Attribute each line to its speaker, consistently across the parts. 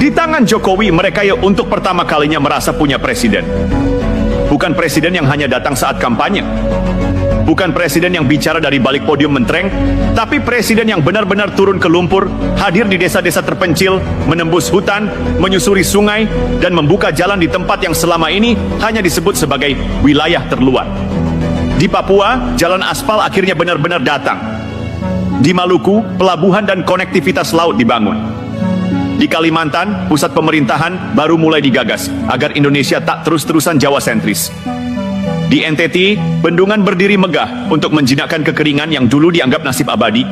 Speaker 1: Di tangan Jokowi, mereka yang untuk pertama kalinya merasa punya presiden. Bukan presiden yang hanya datang saat kampanye. Bukan presiden yang bicara dari balik podium mentereng, tapi presiden yang benar-benar turun ke lumpur, hadir di desa-desa terpencil, menembus hutan, menyusuri sungai, dan membuka jalan di tempat yang selama ini hanya disebut sebagai wilayah terluar. Di Papua, jalan aspal akhirnya benar-benar datang. Di Maluku, pelabuhan dan konektivitas laut dibangun. Di Kalimantan, pusat pemerintahan baru mulai digagas agar Indonesia tak terus-terusan Jawa sentris. Di NTT, bendungan berdiri megah untuk menjinakkan kekeringan yang dulu dianggap nasib abadi.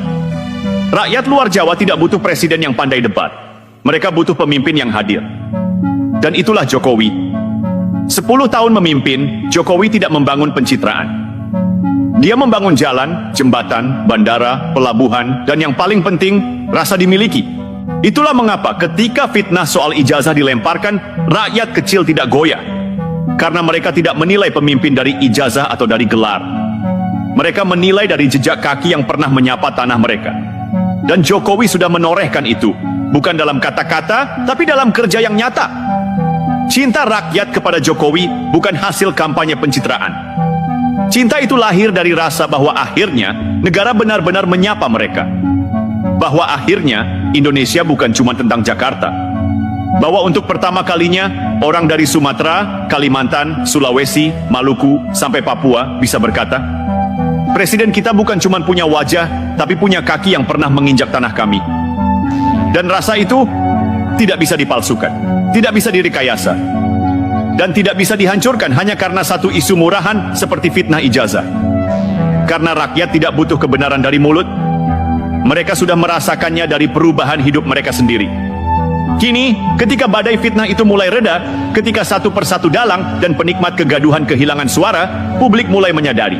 Speaker 1: Rakyat luar Jawa tidak butuh presiden yang pandai debat. Mereka butuh pemimpin yang hadir. Dan itulah Jokowi. 10 tahun memimpin, Jokowi tidak membangun pencitraan. Dia membangun jalan, jembatan, bandara, pelabuhan, dan yang paling penting, rasa dimiliki. Itulah mengapa ketika fitnah soal ijazah dilemparkan, rakyat kecil tidak goyah. Karena mereka tidak menilai pemimpin dari ijazah atau dari gelar. Mereka menilai dari jejak kaki yang pernah menyapa tanah mereka. Dan Jokowi sudah menorehkan itu, bukan dalam kata-kata, tapi dalam kerja yang nyata. Cinta rakyat kepada Jokowi bukan hasil kampanye pencitraan. Cinta itu lahir dari rasa bahwa akhirnya negara benar-benar menyapa mereka. Bahwa akhirnya Indonesia bukan cuma tentang Jakarta. Bahwa untuk pertama kalinya orang dari Sumatera, Kalimantan, Sulawesi, Maluku, sampai Papua bisa berkata, presiden kita bukan cuma punya wajah, tapi punya kaki yang pernah menginjak tanah kami. Dan rasa itu tidak bisa dipalsukan, tidak bisa direkayasa, dan tidak bisa dihancurkan hanya karena satu isu murahan seperti fitnah ijazah. Karena rakyat tidak butuh kebenaran dari mulut, mereka sudah merasakannya dari perubahan hidup mereka sendiri. Kini, ketika badai fitnah itu mulai reda, ketika satu persatu dalang dan penikmat kegaduhan kehilangan suara, publik mulai menyadari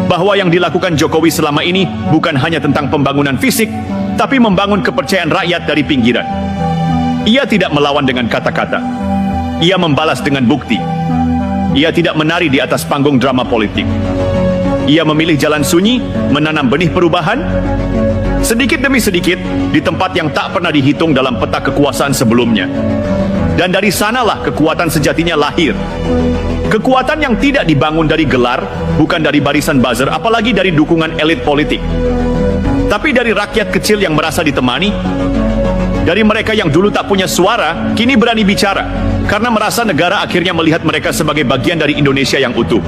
Speaker 1: bahwa yang dilakukan Jokowi selama ini bukan hanya tentang pembangunan fisik, tapi membangun kepercayaan rakyat dari pinggiran. Ia tidak melawan dengan kata-kata. Ia membalas dengan bukti. Ia tidak menari di atas panggung drama politik. Ia memilih jalan sunyi, menanam benih perubahan, sedikit demi sedikit, di tempat yang tak pernah dihitung dalam peta kekuasaan sebelumnya. Dan dari sanalah kekuatan sejatinya lahir. Kekuatan yang tidak dibangun dari gelar, bukan dari barisan buzzer, apalagi dari dukungan elit politik. Tapi dari rakyat kecil yang merasa ditemani, dari mereka yang dulu tak punya suara, kini berani bicara, karena merasa negara akhirnya melihat mereka sebagai bagian dari Indonesia yang utuh.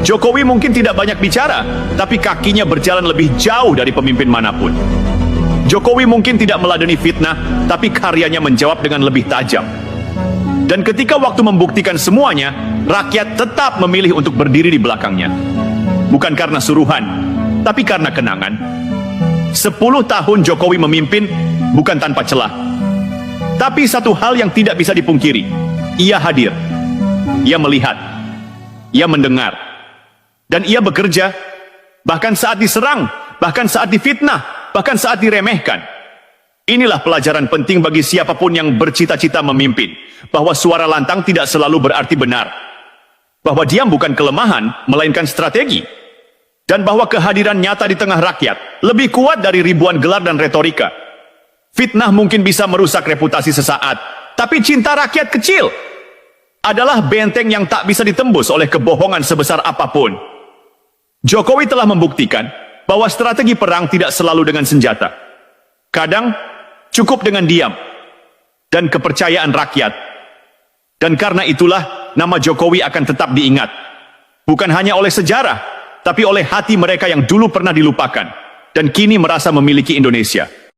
Speaker 1: Jokowi mungkin tidak banyak bicara, tapi kakinya berjalan lebih jauh dari pemimpin manapun. Jokowi mungkin tidak meladeni fitnah, tapi karyanya menjawab dengan lebih tajam. Dan ketika waktu membuktikan semuanya, rakyat tetap memilih untuk berdiri di belakangnya. Bukan karena suruhan, tapi karena kenangan. 10 tahun Jokowi memimpin, bukan tanpa celah. Tapi satu hal yang tidak bisa dipungkiri, ia hadir. Ia melihat. Ia mendengar. Dan ia bekerja, bahkan saat diserang, bahkan saat difitnah, bahkan saat diremehkan. Inilah pelajaran penting bagi siapapun yang bercita-cita memimpin, bahwa suara lantang tidak selalu berarti benar. Bahwa diam bukan kelemahan, melainkan strategi. Dan bahwa kehadiran nyata di tengah rakyat lebih kuat dari ribuan gelar dan retorika. Fitnah mungkin bisa merusak reputasi sesaat, tapi cinta rakyat kecil adalah benteng yang tak bisa ditembus oleh kebohongan sebesar apapun. Jokowi telah membuktikan bahwa strategi perang tidak selalu dengan senjata. Kadang cukup dengan diam dan kepercayaan rakyat. Dan karena itulah nama Jokowi akan tetap diingat. Bukan hanya oleh sejarah, tapi oleh hati mereka yang dulu pernah dilupakan dan kini merasa memiliki Indonesia.